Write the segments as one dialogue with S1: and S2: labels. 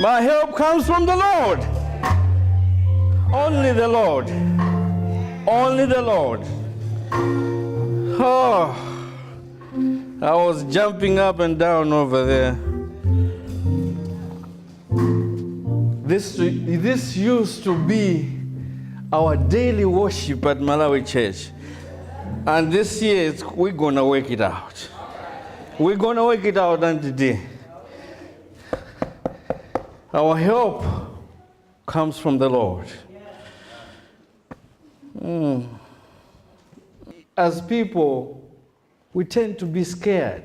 S1: My help comes from the Lord. Only the Lord. Only the Lord. Oh, I was jumping up and down over there. This used to be our daily worship at Malawi Church. And this year, we're going to work it out. We're going to work it out today. Our help comes from the Lord. As people, we tend to be scared.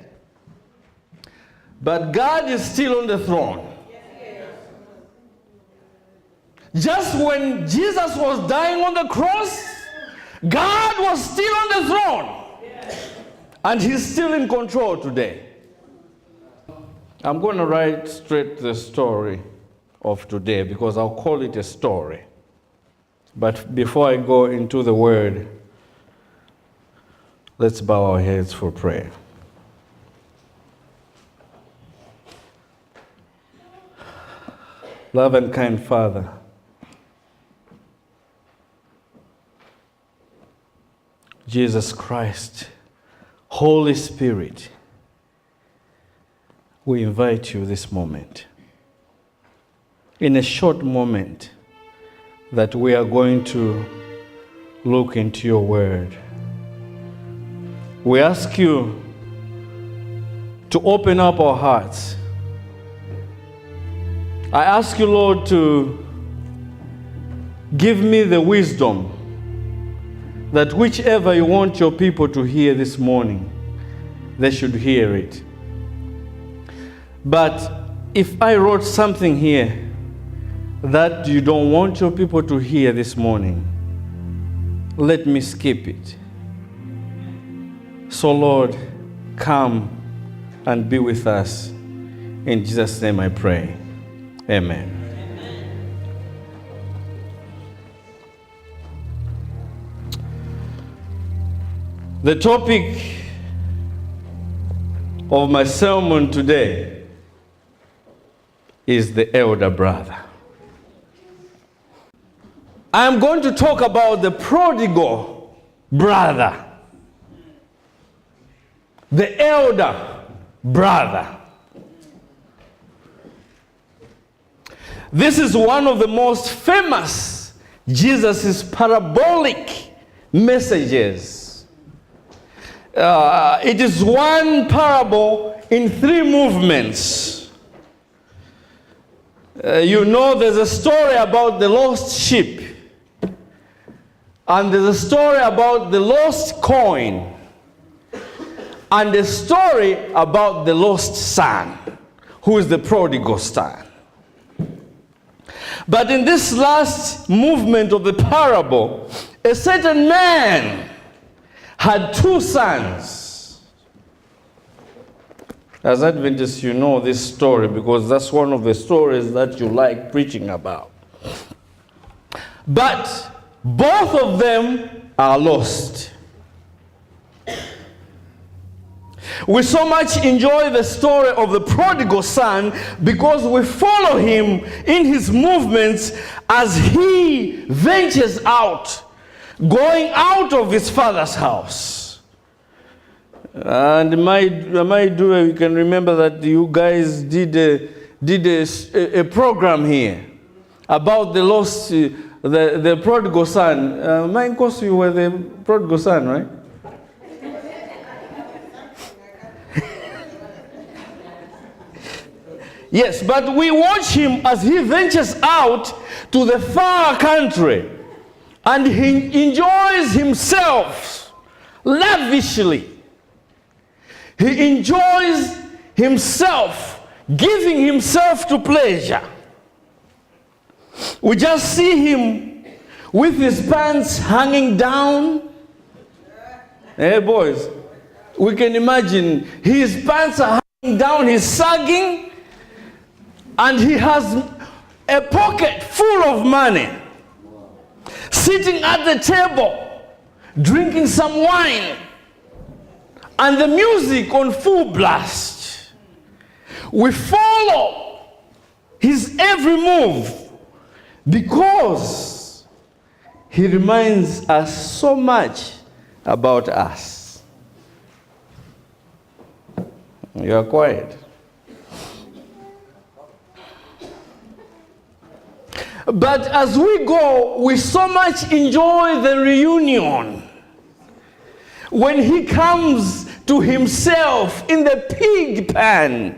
S1: But God is still on the throne. Just when Jesus was dying on the cross, God was still on the throne. And he's still in control today. I'm going to write straight the story of today because I'll call it a story. But before I go into the word, let's bow our heads for prayer. Love and kind Father, Jesus Christ, Holy Spirit, we invite you this moment. In a short moment that we are going to look into your word, we ask you to open up our hearts. I ask you, Lord, to give me the wisdom that whichever you want your people to hear this morning, they should hear it. But if I wrote something here that you don't want your people to hear this morning, let me skip it. So Lord, come and be with us. In Jesus' name I pray. Amen. The topic of my sermon today is the elder brother. I am going to talk about the prodigal brother. The elder brother. This is one of the most famous Jesus' parabolic messages. It is one parable in 3 movements. You know, there's a story about the lost sheep. And there's a story about the lost coin. And a story about the lost son, who is the prodigal son. But in this last movement of the parable, a certain man had 2 sons. As Adventists, you know this story because that's one of the stories that you like preaching about. But both of them are lost. We so much enjoy the story of the prodigal son because we follow him in his movements as he ventures out, going out of his father's house. And you can remember that you guys did a program here about the lost, the prodigal son. Mine, course, you were the prodigal son, right? Yes, but we watch him as he ventures out to the far country and he enjoys himself lavishly. He enjoys himself, giving himself to pleasure. We just see him with his pants hanging down. Hey boys, we can imagine his pants are hanging down, he's sagging. And he has a pocket full of money, sitting at the table, drinking some wine, and the music on full blast. We follow his every move, because he reminds us so much about us. You are quiet. But as we go, we so much enjoy the reunion. When he comes to himself in the pig pen,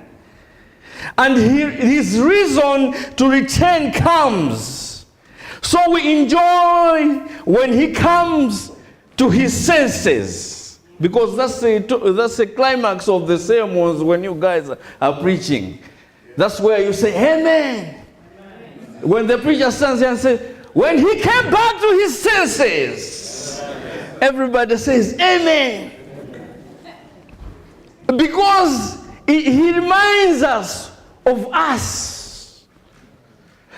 S1: and his reason to return comes. So we enjoy when he comes to his senses, because that's the climax of the sermons when you guys are preaching. That's where you say, amen. When the preacher stands there and says, when he came back to his senses, everybody says, amen. Because he reminds us of us.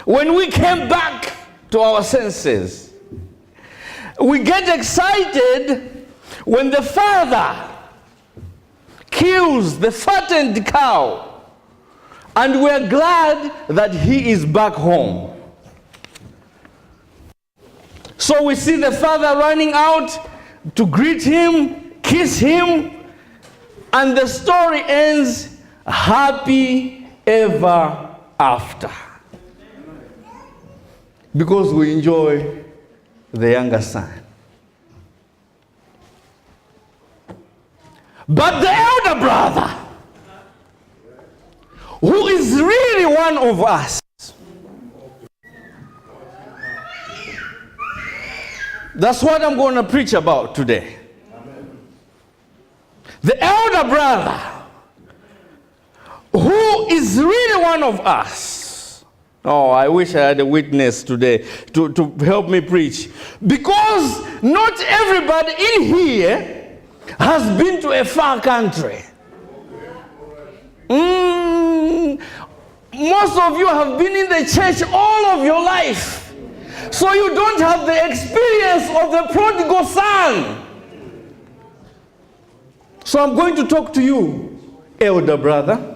S1: When we came back to our senses, we get excited when the father kills the fattened cow, and we're glad that he is back home. So we see the father running out to greet him, kiss him, and the story ends happy ever after. Because we enjoy the younger son. But the elder brother, who is really one of us, that's what I'm going to preach about today. The elder brother, who is really one of us. Oh, I wish I had a witness today to help me preach. Because not everybody in here has been to a far country. Most of you have been in the church all of your life. So you don't have the experience of the prodigal son. So I'm going to talk to you, elder brother.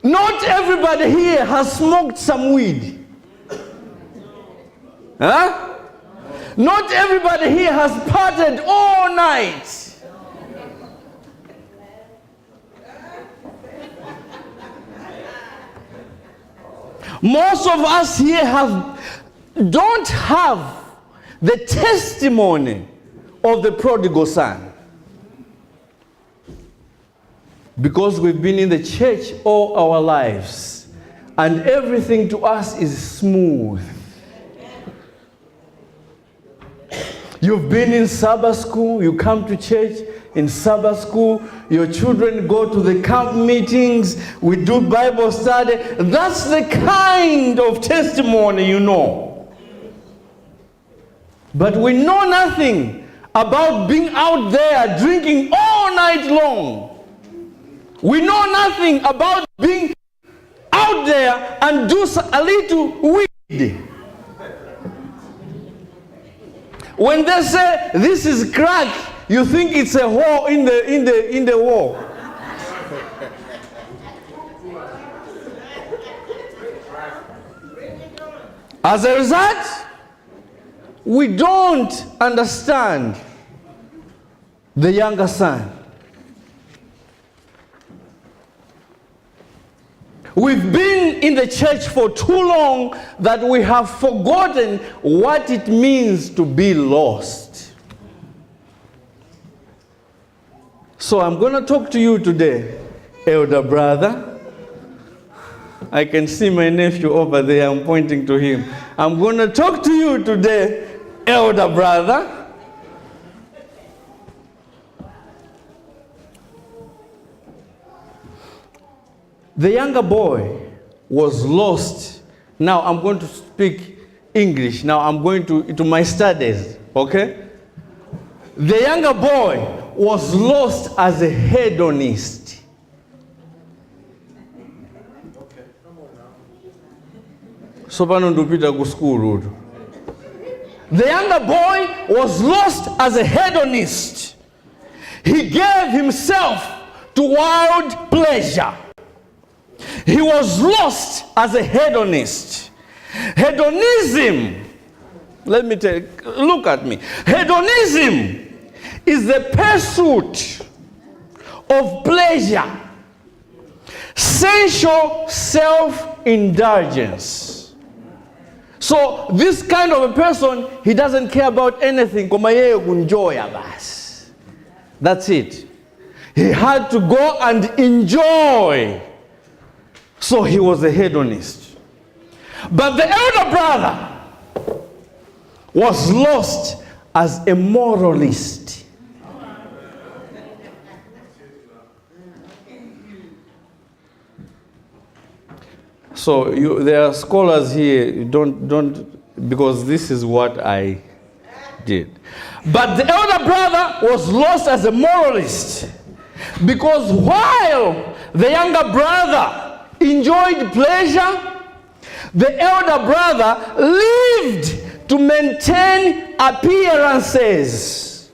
S1: Not everybody here has smoked some weed. Huh? Not everybody here has partied all night. Most of us here don't have the testimony of the prodigal son. Because we've been in the church all our lives, and everything to us is smooth. You've been in Sabbath school, you come to church in Sabbath school, your children go to the camp meetings, we do Bible study. That's the kind of testimony you know. But we know nothing about being out there drinking all night long. We know nothing about being out there and do a little weed. When they say this is crack, you think it's a hole in the wall. As a result, we don't understand the younger son. We've been in the church for too long that we have forgotten what it means to be lost. So I'm going to talk to you today, elder brother. I can see my nephew over there. I'm pointing to him. I'm going to talk to you today, elder brother. The younger boy was lost. Now I'm going to speak English. Now I'm going to my studies, okay? The younger boy was lost as a hedonist. So the younger boy was lost as a hedonist. He gave himself to wild pleasure. He was lost as a hedonist. Hedonism, let me tell you, look at me. Hedonism is the pursuit of pleasure, sensual self-indulgence. So this kind of a person, he doesn't care about anything. That's it. He had to go and enjoy. So he was a hedonist. But the elder brother was lost as a moralist. So there are scholars here, don't, because this is what I did. But the elder brother was lost as a moralist, because while the younger brother enjoyed pleasure, the elder brother lived to maintain appearances.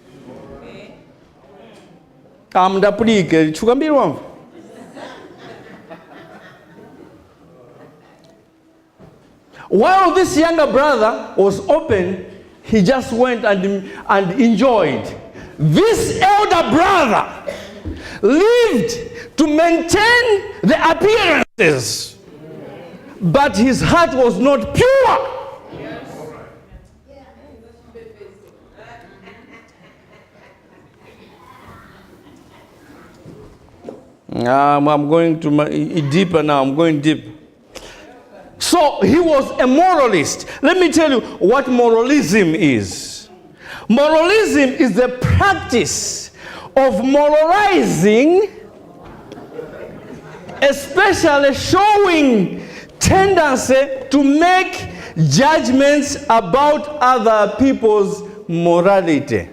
S1: While this younger brother was open, he just went and enjoyed. This elder brother lived to maintain the appearances, but his heart was not pure. I'm going deeper now. I'm going deep. So he was a moralist. Let me tell you what moralism is. Moralism is the practice of moralizing, especially showing tendency to make judgments about other people's morality.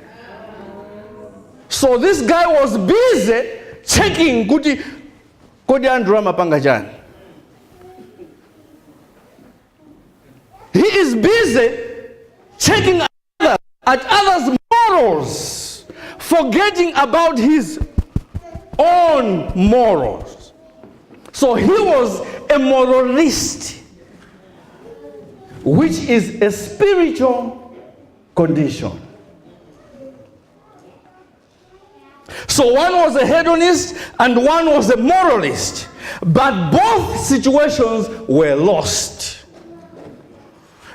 S1: So this guy was busy checking kodi andura mapanga jani. He is busy checking at others' morals, forgetting about his own morals. So he was a moralist, which is a spiritual condition. So one was a hedonist and one was a moralist, but both situations were lost.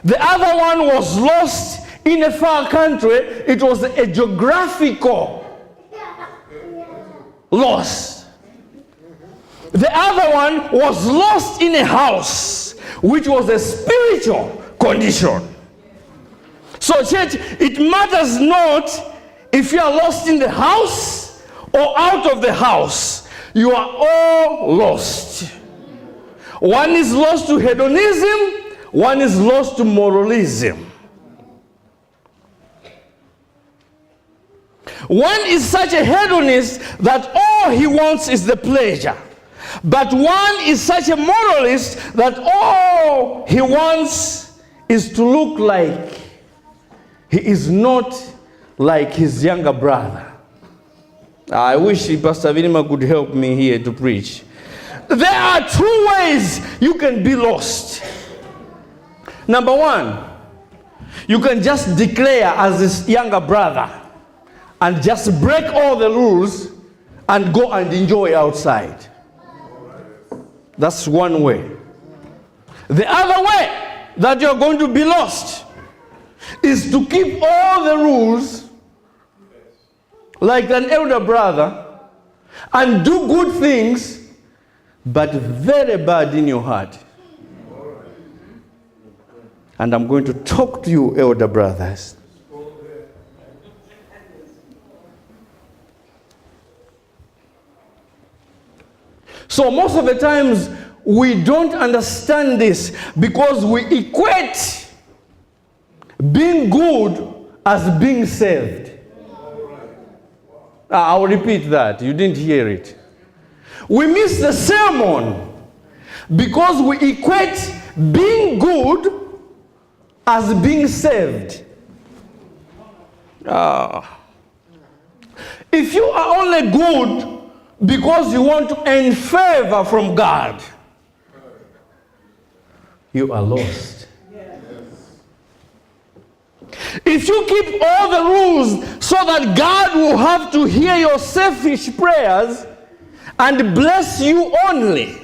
S1: The other one was lost in a far country. It was a geographical loss. The other one was lost in a house, which was a spiritual condition. So church, it matters not if you are lost in the house or out of the house. You are all lost. One is lost to hedonism, one is lost to moralism. One is such a hedonist that all he wants is the pleasure. But one is such a moralist that all he wants is to look like he is not like his younger brother. I wish Pastor Vinima could help me here to preach. There are two ways you can be lost. Number one, you can just declare as this younger brother and just break all the rules and go and enjoy outside. That's one way. The other way that you're going to be lost is to keep all the rules like an elder brother and do good things, but very bad in your heart. And I'm going to talk to you, elder brothers. So most of the times we don't understand this because we equate being good as being saved. I'll repeat that. You didn't hear it. We miss the sermon because we equate being good as being saved. If you are only good because you want to earn favor from God, you are lost. If you keep all the rules so that God will have to hear your selfish prayers and bless you only,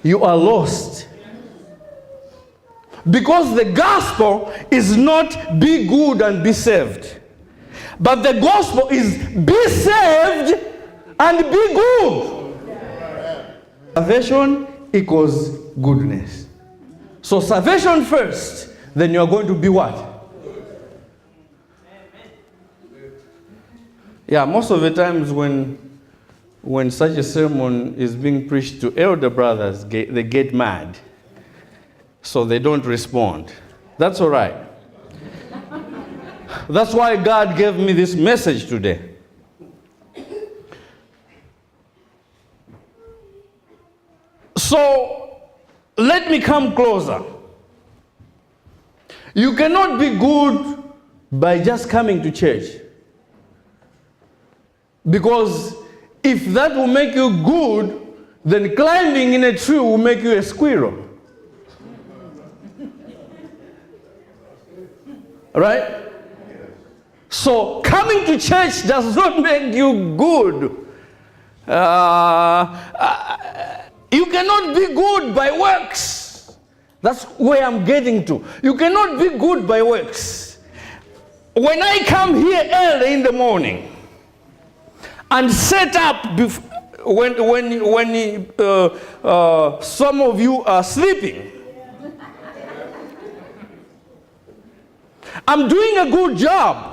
S1: you are lost. Because the gospel is not be good and be saved. But the gospel is be saved and be good. Salvation equals goodness. So salvation first, then you are going to be what? Yeah, most of the times when such a sermon is being preached to elder brothers, they get mad. So they don't respond. That's all right. That's why God gave me this message today. So let me come closer. You cannot be good by just coming to church. Because if that will make you good, then climbing in a tree will make you a squirrel. Right? So coming to church does not make you good. You cannot be good by works. That's where I'm getting to. You cannot be good by works. When I come here early in the morning and set up when some of you are sleeping, I'm doing a good job.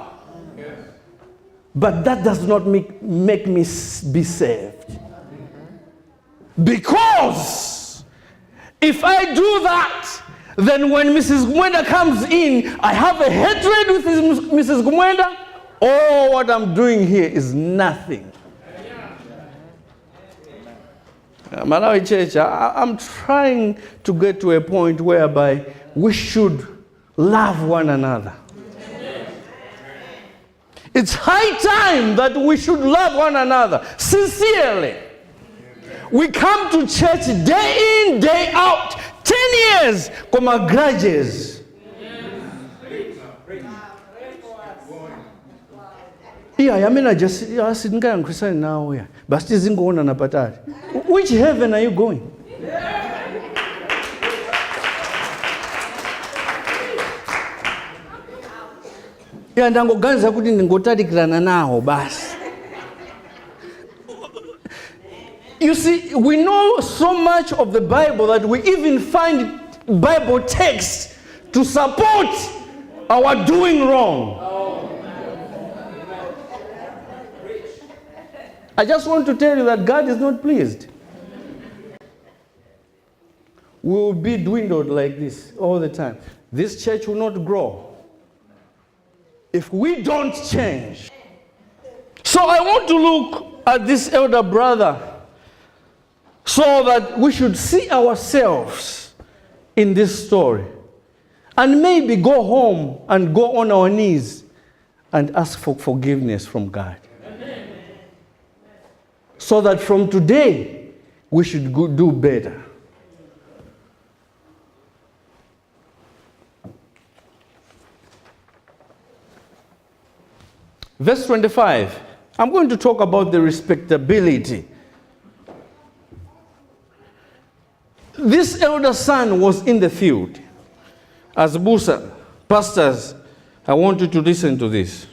S1: But that does not make me be saved. Because if I do that, then when Mrs. Gumwenda comes in, I have a hatred with Mrs. Gumwenda. All what I'm doing here is nothing. Malawi Church, I'm trying to get to a point whereby we should love one another. It's high time that we should love one another sincerely. We come to church day in, day out, 10 years, como graduates. Yeah, I mean, I just sitting there and Christian now. Yeah, but still isn't going on a patari. Which heaven are you going? Yeah, ndangoganza kuti ndingotalikirana nawo basi. You see, we know so much of the Bible that we even find Bible texts to support our doing wrong. I just want to tell you that God is not pleased. We will be dwindled like this all the time. This church will not grow if we don't change. So I want to look at this elder brother so that we should see ourselves in this story and maybe go home and go on our knees and ask for forgiveness from God. So that from today we should do better. Verse 25, I'm going to talk about the respectability. This elder son was in the field. As Busa, pastors, I want you to listen to this.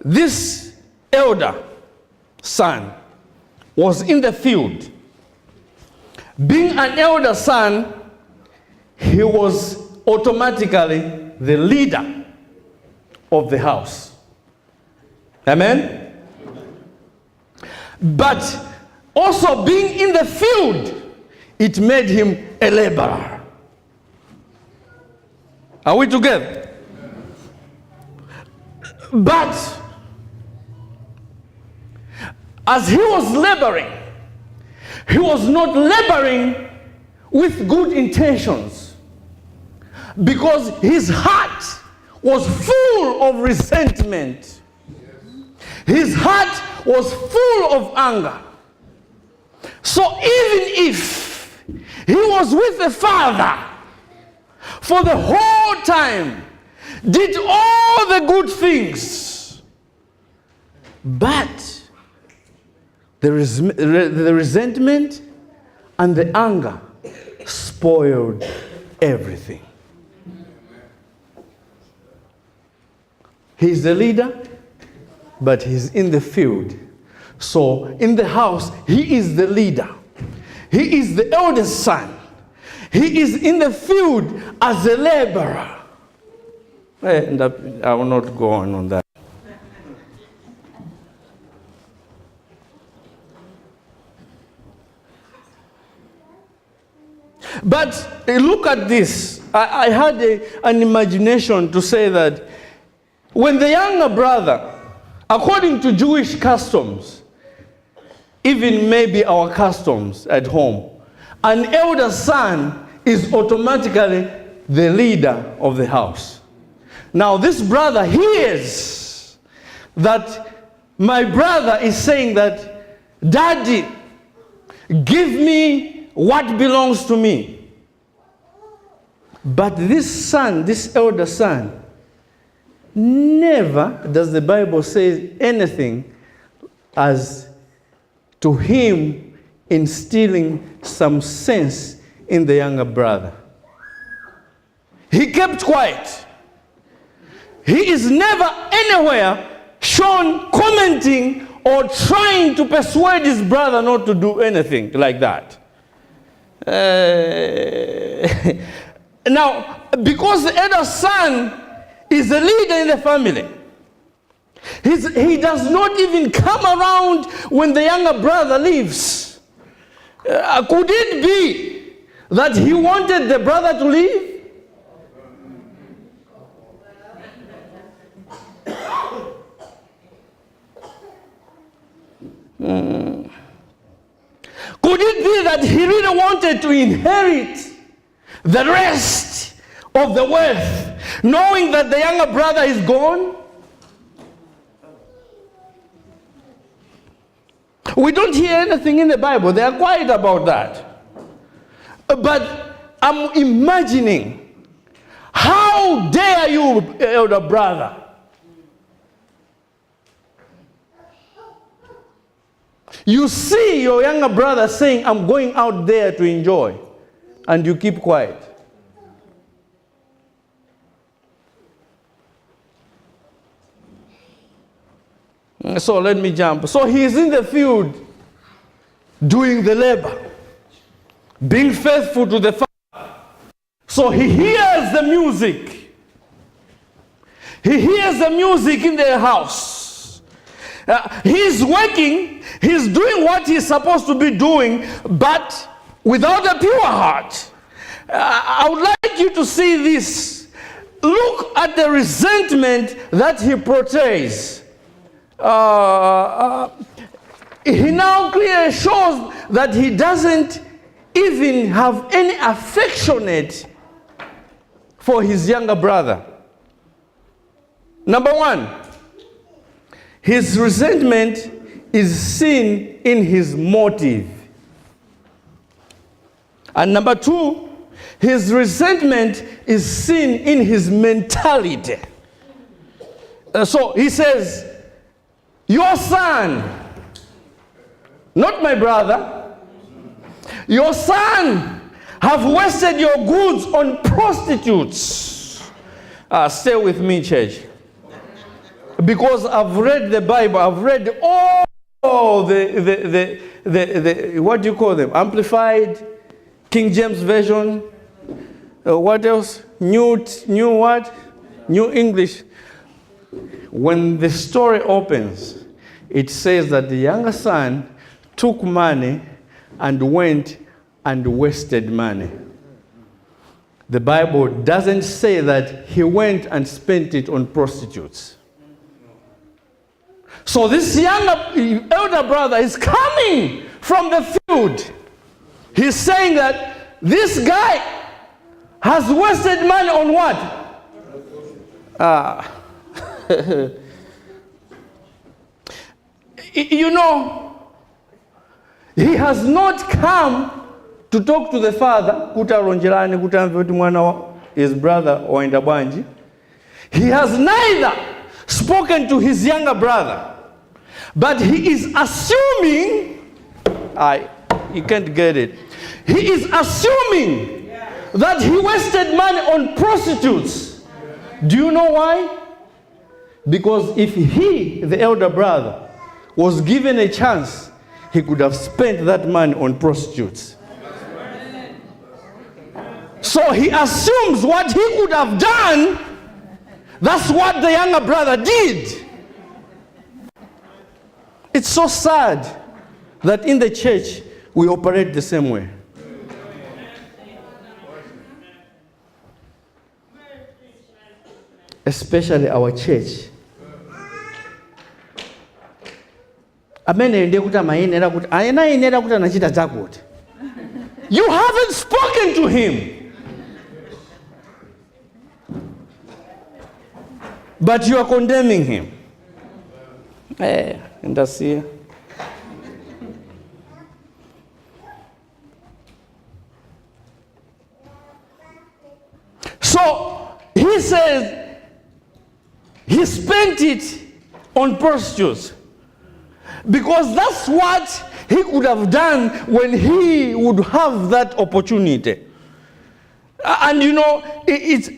S1: This elder son was in the field. Being an elder son, he was automatically the leader of the house. Amen? But also being in the field, it made him a laborer. Are we together? But as he was laboring, he was not laboring with good intentions, because his heart was full of resentment. His heart was full of anger. So even if he was with the father for the whole time, did all the good things, but the resentment and the anger spoiled everything. He's the leader, but he's in the field. So in the house, he is the leader. He is the eldest son. He is in the field as a laborer. And I will not go on that. But look at this. I had an imagination to say that when the younger brother, according to Jewish customs, even maybe our customs at home, an elder son is automatically the leader of the house. Now this brother hears that my brother is saying that, Daddy, give me what belongs to me. But this son, this elder son, never does the Bible say anything as to him instilling some sense in the younger brother. He kept quiet. He is never anywhere shown commenting or trying to persuade his brother not to do anything like that. Now, because the elder son is the leader in the family, he does not even come around when the younger brother leaves. Could it be that he wanted the brother to leave? Could it be that he really wanted to inherit the rest of the wealth, knowing that the younger brother is gone? We don't hear anything in the Bible. They are quiet about that. But I'm imagining, how dare you, elder brother? You see your younger brother saying, I'm going out there to enjoy, and you keep quiet. So let me jump. So he's in the field doing the labor, being faithful to the Father. So he hears the music. He hears the music in their house. He's working, he's doing what he's supposed to be doing, but without a pure heart. I would like you to see this. Look at the resentment that he portrays. He now clearly shows that he doesn't even have any affectionate for his younger brother. Number one, his resentment is seen in his motive. And number two, his resentment is seen in his mentality. So he says, your son, not my brother, your son have wasted your goods on prostitutes. Stay with me, church. Because I've read the Bible, I've read all the what do you call them? Amplified, King James Version, what else? New what? New English. When the story opens, it says that the younger son took money and went and wasted money. The Bible doesn't say that he went and spent it on prostitutes. So this elder brother is coming from the field. He's saying that this guy has wasted money on what? You know, he has not come to talk to the father, kutaronjerani kutamve kuti mwana his brother waenda bwanji. He has neither spoken to his younger brother, but he is assuming, you can't get it. He is assuming that he wasted money on prostitutes. Do you know why? Because if he, the elder brother, was given a chance, he could have spent that money on prostitutes. So he assumes what he could have done, that's what the younger brother did. It's so sad that in the church we operate the same way. Especially our church. You haven't spoken to him, but you are condemning him. And that's here. So he says he spent it on prostitutes because that's what he could have done when he would have that opportunity. And you know, it's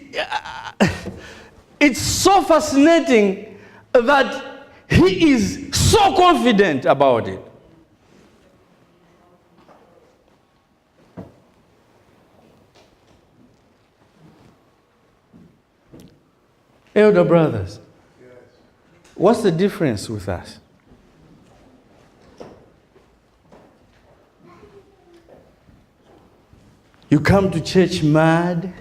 S1: so fascinating that he is so confident about it. Elder brothers, what's the difference with us? You come to church mad.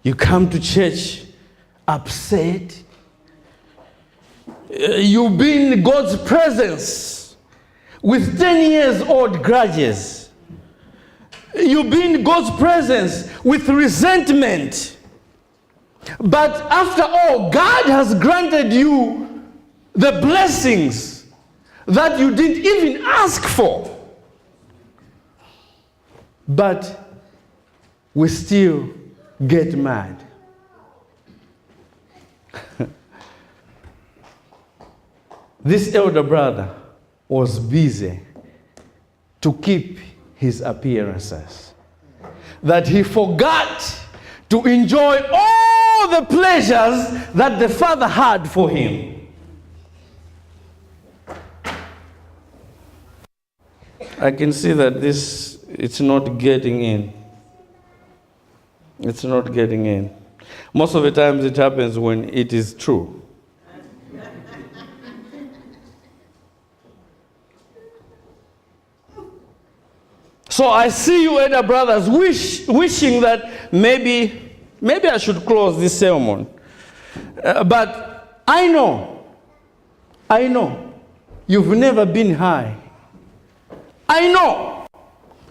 S1: You come to church upset. You be in God's presence with 10 years old grudges. You be in God's presence with resentment. But after all, God has granted you the blessings that you didn't even ask for. But we still get mad. This elder brother was busy to keep his appearances, that he forgot to enjoy all the pleasures that the father had for him. I can see that it's not getting in. It's not getting in. Most of the times it happens when it is true. So I see you, elder brothers, wishing that maybe I should close this sermon. But I know, you've never been high. I know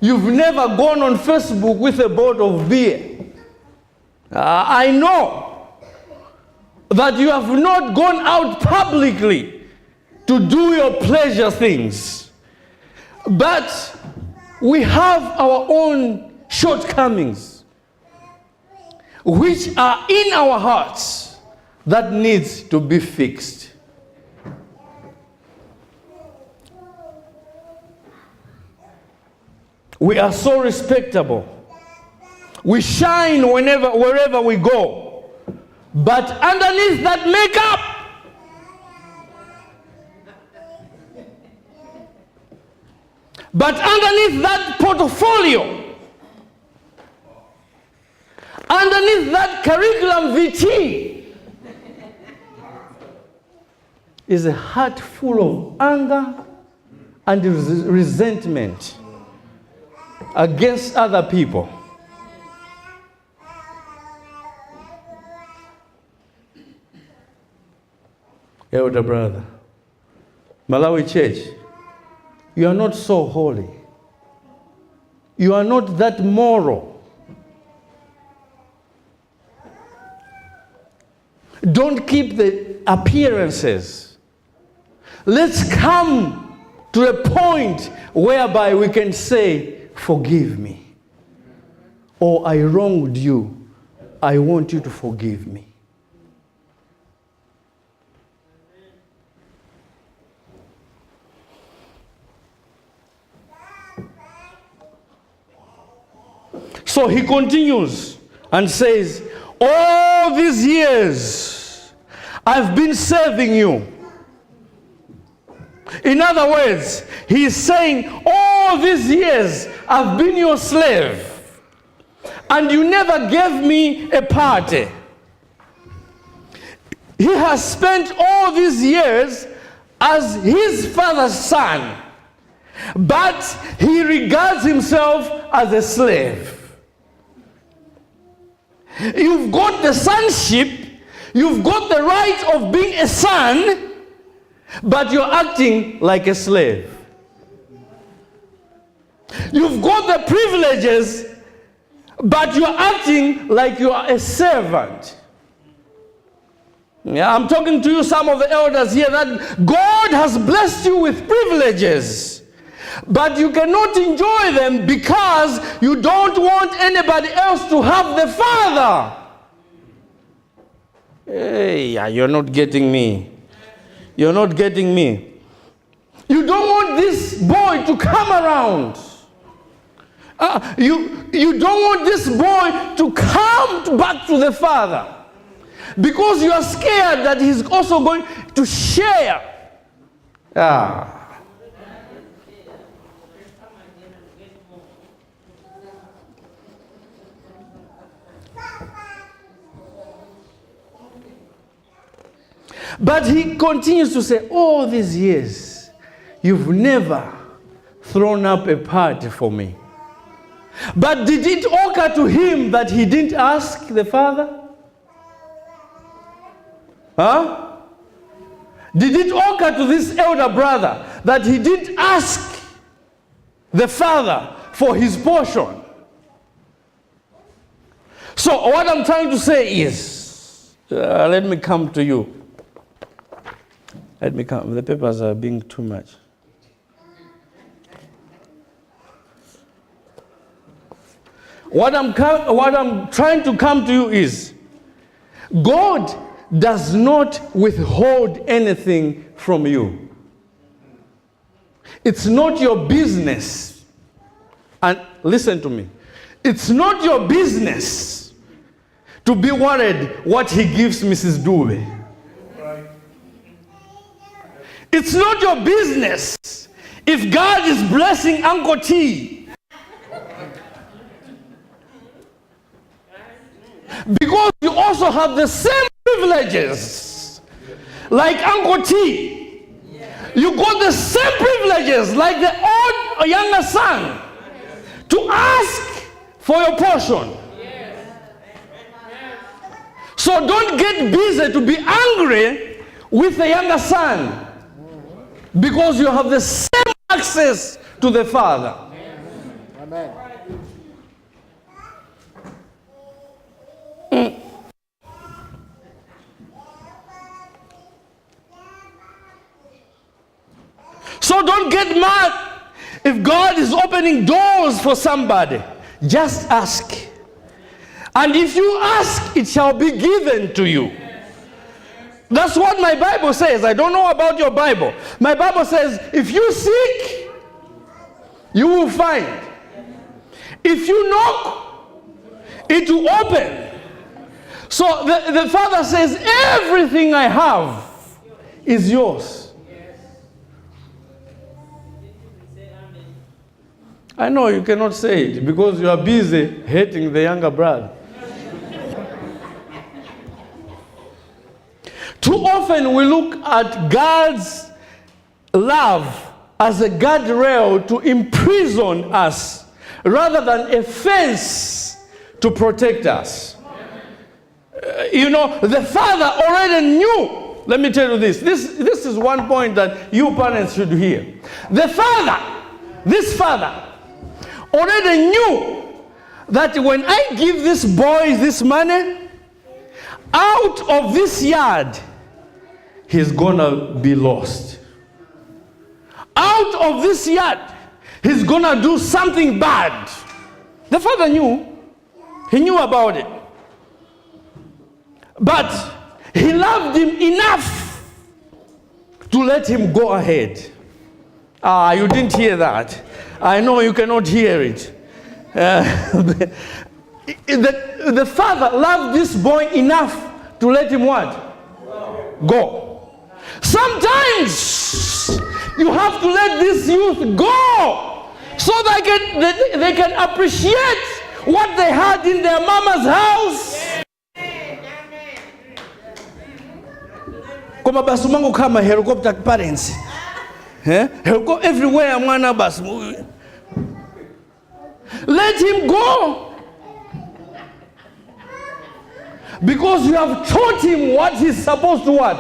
S1: you've never gone on Facebook with a bottle of beer. I know that you have not gone out publicly to do your pleasure things. But we have our own shortcomings, which are in our hearts, that needs to be fixed. We are so respectable. We shine wherever we go. But underneath that makeup, but underneath that portfolio, underneath that curriculum vitae, is a heart full of anger and resentment against other people. Elder brother, Malawi Church, you are not so holy. You are not that moral. Don't keep the appearances let's come to a point whereby we can say, forgive me. Or I wronged you. I want you to forgive me. So he continues and says, all these years I've been serving you. In other words, he's saying, all these years I've been your slave, and you never gave me a party. He has spent all these years as his father's son, but he regards himself as a slave. You've got the sonship, you've got the right of being a son, but you're acting like a slave. You've got the privileges, but you're acting like you are a servant. Yeah, I'm talking to you, some of the elders here, that God has blessed you with privileges, but you cannot enjoy them because you don't want anybody else to have the Father. Hey, you're not getting me. You're not getting me. You don't want this boy to come around. You don't want this boy to come back to the Father, because you are scared that he's also going to share. But he continues to say, all these years, you've never thrown up a party for me. But did it occur to him that he didn't ask the Father? Huh? Did it occur to this elder brother that he didn't ask the Father for his portion? So what I'm trying to say is, let me come to you. Let me come. The papers are being too much. What I'm trying to come to you is, God does not withhold anything from you. It's not your business. And listen to me. It's not your business to be worried what he gives Mrs. Dube. It's not your business if God is blessing Uncle T. Because you also have the same privileges like Uncle T. You got the same privileges like the old younger son to ask for your portion. So don't get busy to be angry with the younger son, because you have the same access to the Father. Amen. So don't get mad if God is opening doors for somebody. Just ask. And if you ask, it shall be given to you. That's what my Bible says. I don't know about your Bible. My Bible says, if you seek, you will find. If you knock, it will open. So the Father says, everything I have is yours. I know you cannot say it because you are busy hating the younger brother. Too often we look at God's love as a guardrail to imprison us rather than a fence to protect us. The Father already knew. Let me tell you this. This is one point that you parents should hear. The Father, this Father, already knew that when I give this boy this money, out of this yard, he's gonna be lost. out of this yard, he's gonna do something bad. The father knew. He knew about it. But he loved him enough to let him go ahead. You didn't hear that. I know you cannot hear it. The father loved this boy enough to let him what? Go. Sometimes you have to let this youth go so they can appreciate what they had in their mama's house. Koma basu mangu kama helicopter parents. Helicopter everywhere mwana basu. Let him go. Because you have taught him what he's supposed to what?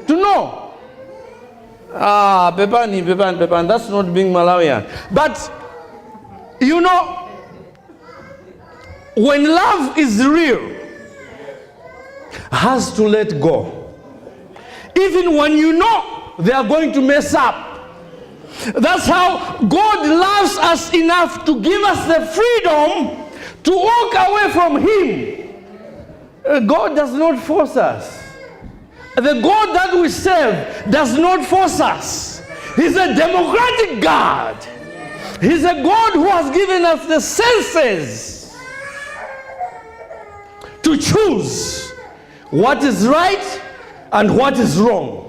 S1: To know. Beban, that's not being Malawian. But, you know, when love is real, has to let go. Even when you know they are going to mess up. That's how God loves us enough to give us the freedom to walk away from Him. God does not force us. The God that we serve does not force us. He's a democratic God. He's a God who has given us the senses to choose what is right and what is wrong.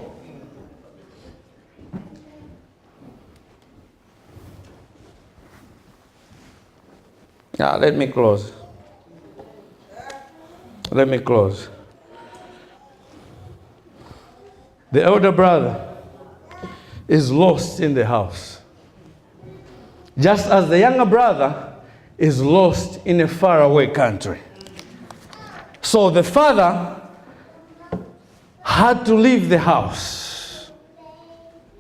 S1: Now, let me close. The elder brother is lost in the house, just as the younger brother is lost in a faraway country. So the father had to leave the house.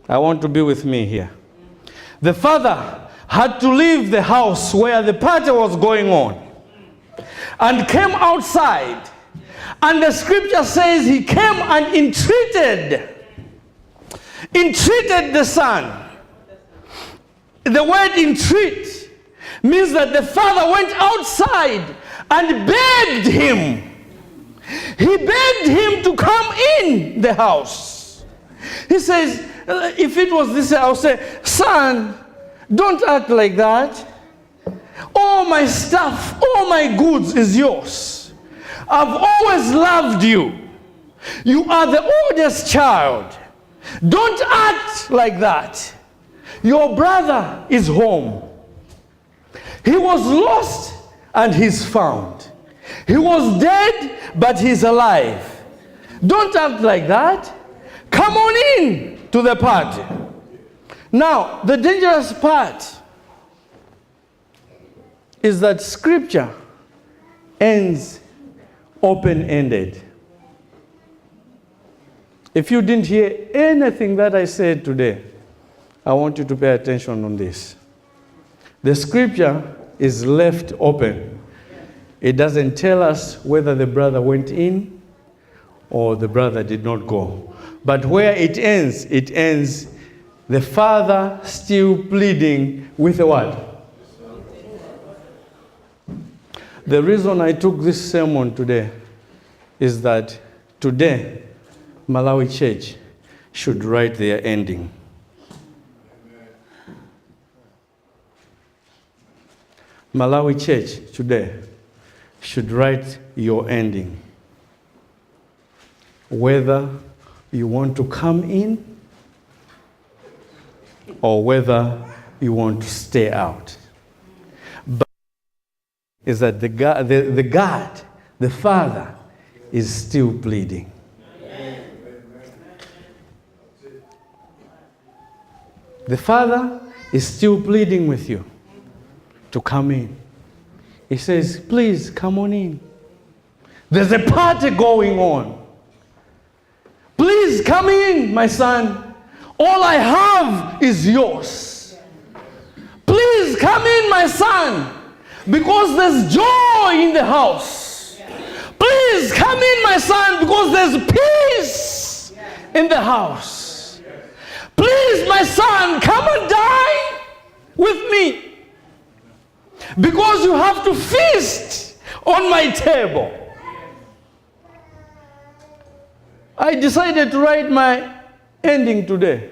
S1: I want to be with me here. The father had to leave the house where the party was going on and came outside. And the scripture says he came and entreated the son. The word entreat means that the father went outside and begged him. He begged him to come in the house. He says, if it was this, I'll say, son, don't act like that. All my stuff, all my goods is yours. I've always loved you. You are the oldest child. Don't act like that. Your brother is home. He was lost and he's found. He was dead, but he's alive. Don't act like that. Come on in to the party. Now, the dangerous part is that scripture ends open-ended. If you didn't hear anything that I said today, I want you to pay attention on this. The scripture is left open. It doesn't tell us whether the brother went in or the brother did not go. But where it ends the father still pleading with a what? The reason I took this sermon today is that today, Malawi Church should write their ending. Malawi Church today should write your ending. Whether you want to come in or whether you want to stay out. But is that the God, the Father, is still pleading. The Father is still pleading with you to come in. He says, please come on in. There's a party going on. Please come in, my son. All I have is yours. Please come in, my son, because there's joy in the house. Please come in, my son, because there's peace in the house. Please, my son, come and die with me. Because you have to feast on my table. I decided to write my ending today.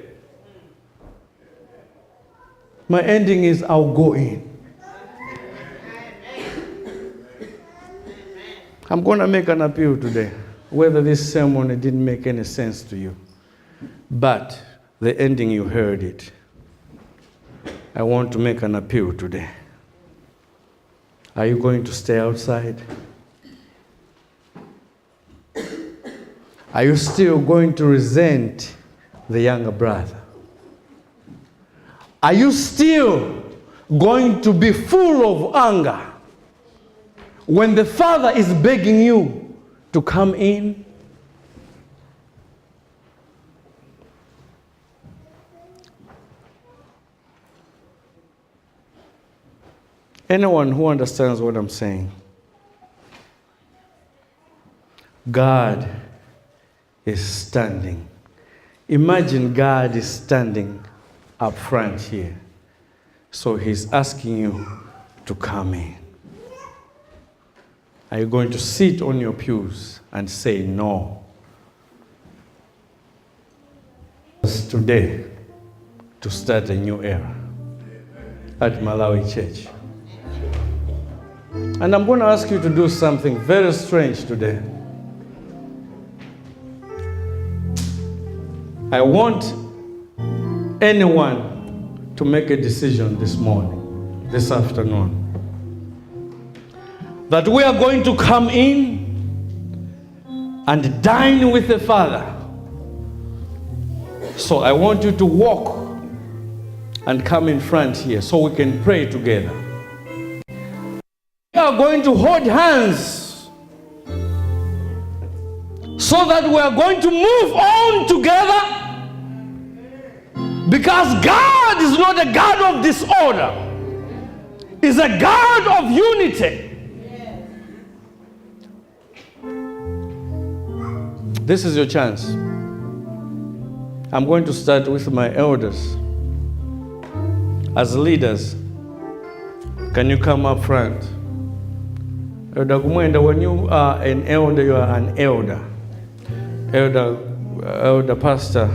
S1: My ending is, I'll go in. I'm going to make an appeal today, whether this sermon didn't make any sense to you. But the ending, you heard it. I want to make an appeal today. Are you going to stay outside? Are you still going to resent the younger brother? Are you still going to be full of anger when the father is begging you to come in? Anyone who understands what I'm saying, God is standing. Imagine God is standing up front here. So he's asking you to come in. Are you going to sit on your pews and say no? It's today to start a new era at Malawi Church. And I'm going to ask you to do something very strange today. I want anyone to make a decision this morning, this afternoon, that we are going to come in and dine with the Father. So I want you to walk and come in front here so we can pray together. We are going to hold hands so that we are going to move on together, because God is not a God of disorder. He's a God of unity. This is your chance. I'm going to start with my elders. As leaders, can you come up front? Elder Kumwenda, when you are an elder, you are an elder. Elder Pastor,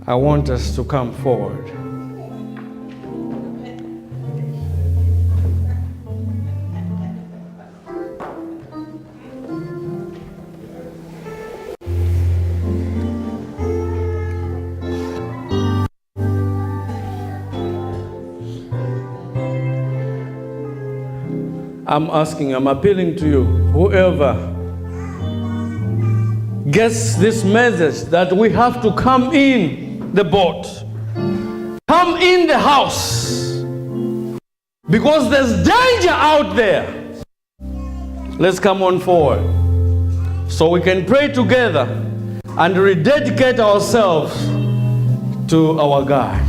S1: I want us to come forward. I'm appealing to you, whoever gets this message that we have to come in the boat, come in the house, because there's danger out there. Let's come on forward so we can pray together and rededicate ourselves to our God.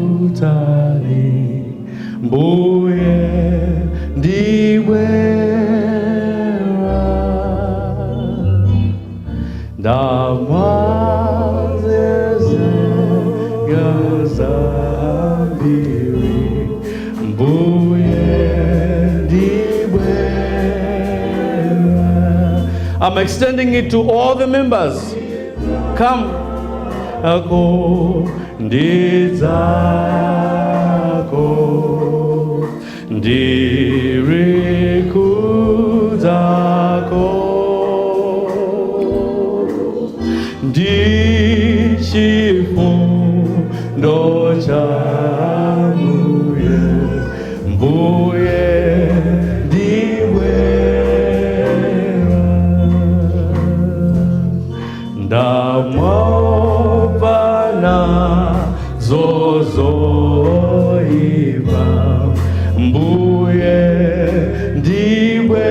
S1: Rakutali mbuye ndiwera damazeze gazambiri mbuye ndiwera. I'm extending it to all the members. Come. Ako ndizako ndirikuzako ndichifundo chamuye mbuye ndiwera ndamopana zozoiva mbuye ndiwera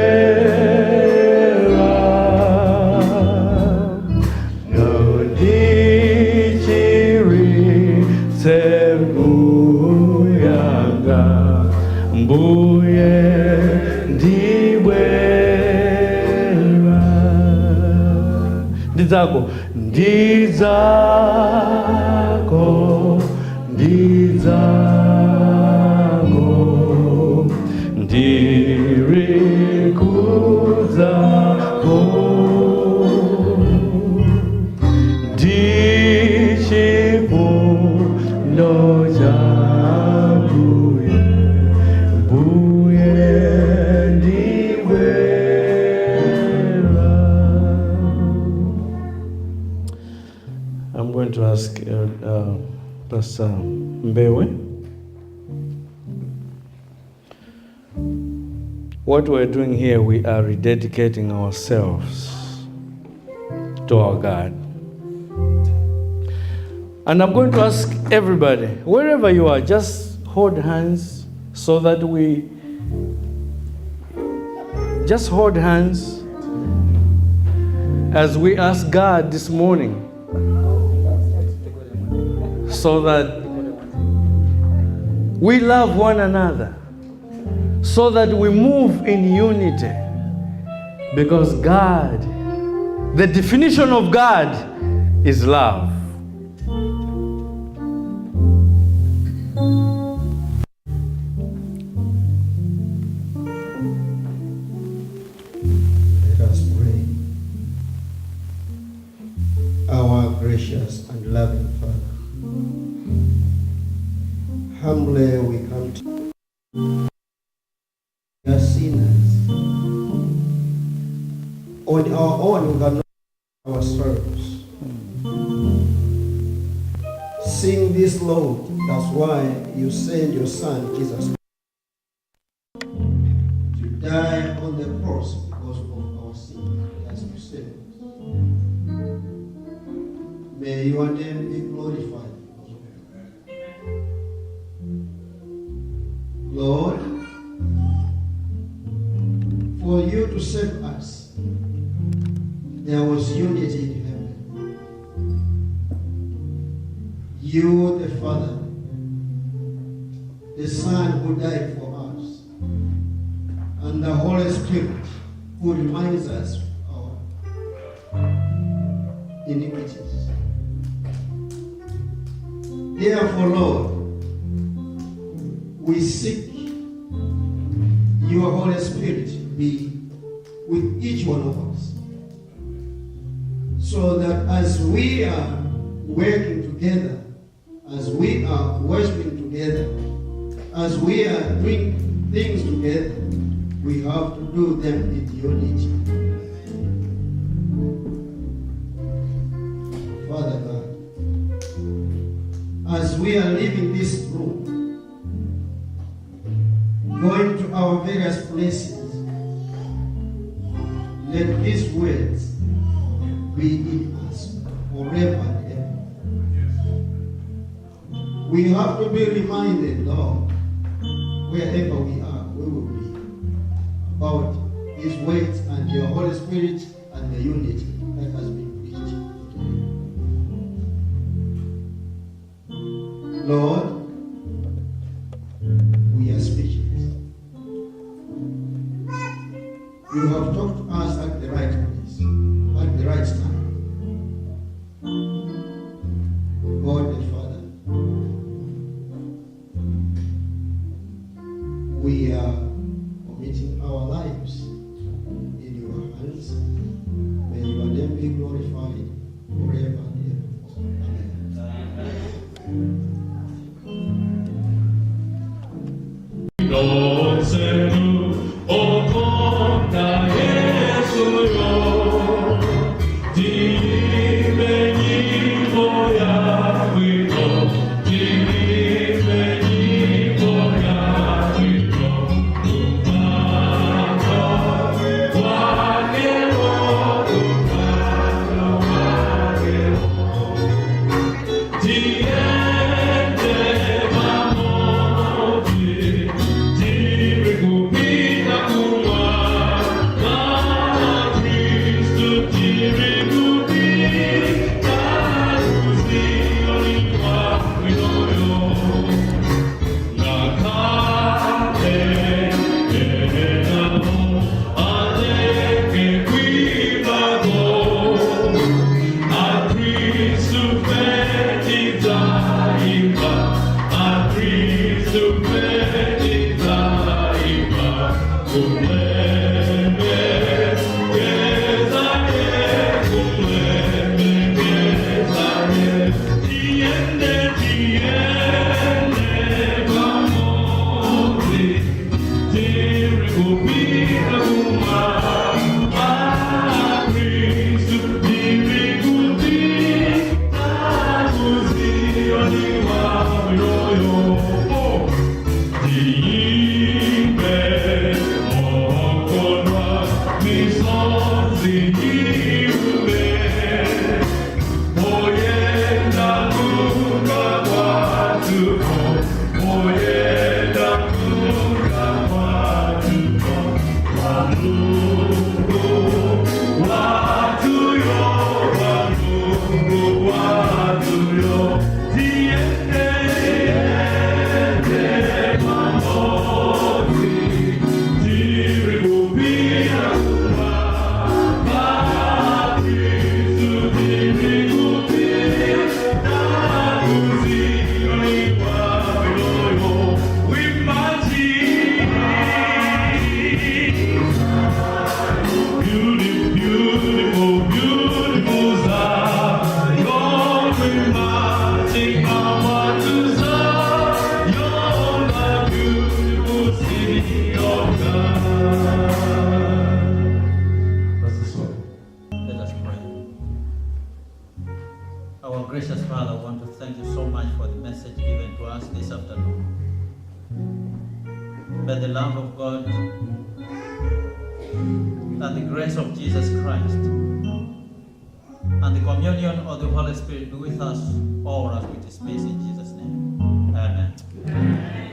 S1: yodichiri sembuye mbuye ndibwera. Ndidzako, ndidzako, ndidzako, ndirikudzako, ndichifundo chabuye, mbuye ndibwera. I'm going to ask Pastor Mbewe. What we're doing here, we are rededicating ourselves to our God. And I'm going to ask everybody, wherever you are, just hold hands so that we just hold hands as we ask God this morning, so that we love one another, so that we move in unity. Because God, the definition of God is love.
S2: Let us pray. Our gracious and loving Father, humbly we come to you. We are sinners. On our own, we cannot ourselves. Sing this, Lord. That's why you sent your Son, Jesus, to die on the cross because of our sin, as you said. May your name be glorified because of it. Lord, for you to save us, there was unity in heaven. You, the Father, the Son who died for us, and the Holy Spirit who reminds us of our iniquities. Therefore, Lord, we seek your Holy Spirit to be with each one of us, so that as we are working together, as we are worshiping together, as we are doing things together, we have to do them in unity. Father God, as we are leaving this room, going to our various places, let these words be in us forever and ever. We have to be reminded, Lord, wherever we are, we will be, about His words and your Holy Spirit and the unity that has been preached. Lord, we are speechless. You have talked to us at the right place, at the right time. God the Father, we are committing our lives in your hands. May your name be glorified forever and ever. Amen.
S3: Yeah. Our gracious Father, I want to thank you so much for the message given to us this afternoon. May the love of God and the grace of Jesus Christ and the communion of the Holy Spirit be with us all as we dismiss in Jesus' name. Amen.